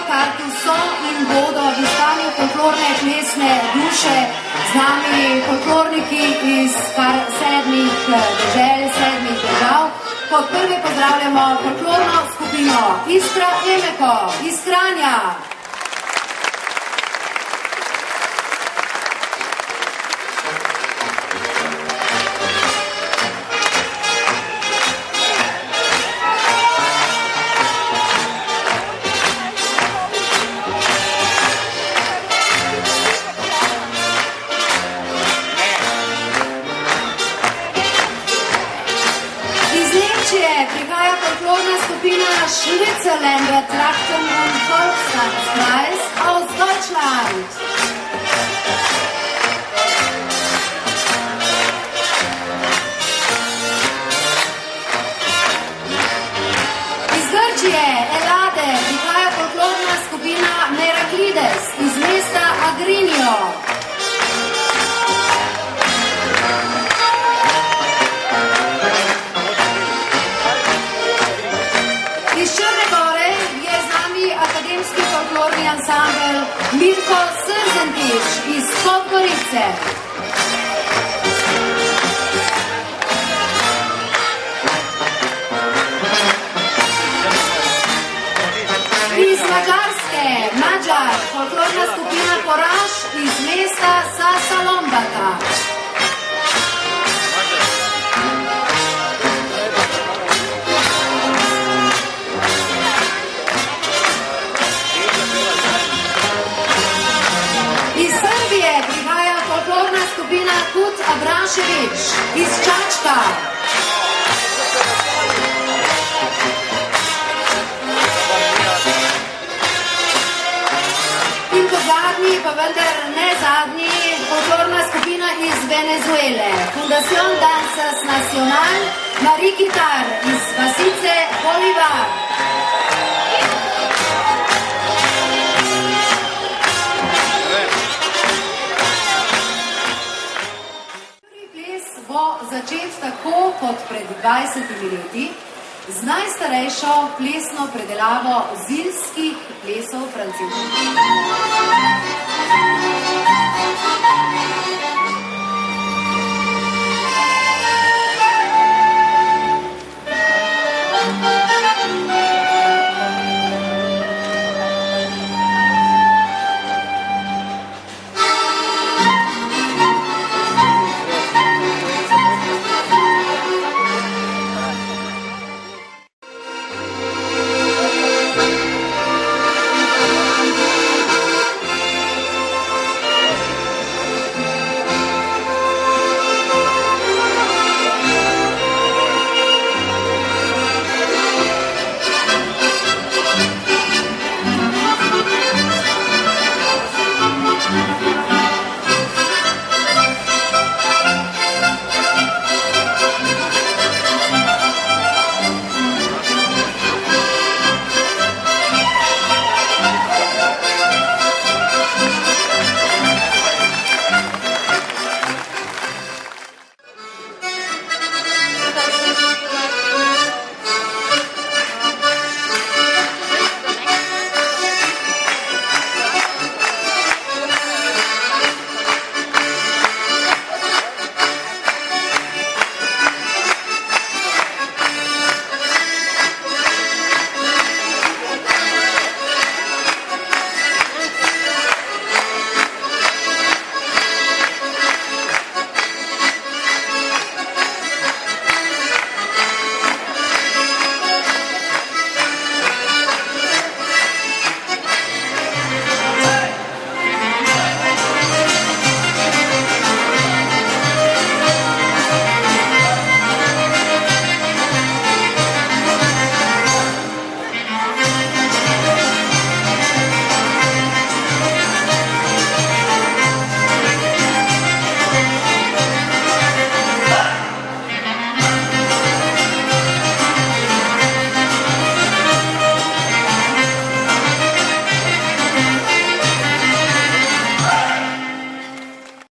kar tu so in bodo v iskanju folklorne plesne duše z nami folklorniki iz kar 7 dežel, 7 držav. Kot prvi pozdravljamo folklorno skupino Iskra Emeko iz Kranja. Prihaja folklorna skupina Schwitzerländer Trachten- und Volkstanzkreis aus Deutschland. Iz Grčije, Elade, prihaja folklorna skupina Meraklides iz mesta Agrinio. Iz Črne Gore je z nami akademski folklorni ansambel Mirko Srzentič iz Podgorice. Iz Mađarske, Mađar, folklorna skupina Poraž iz mesta Sasa Lombata. Iz Srbije prihaja folklorna skupina Kut Abrašević iz Čačka. In kot zadnji, pa vendar ne zadnji, folklorna skupina iz Venezuele, Fundación Danzas Nacional, Marikitar iz vasice Bolivar. Bo začet tako kot pred 20 leti z najstarejšo plesno predelavo zilskih plesov francoskih.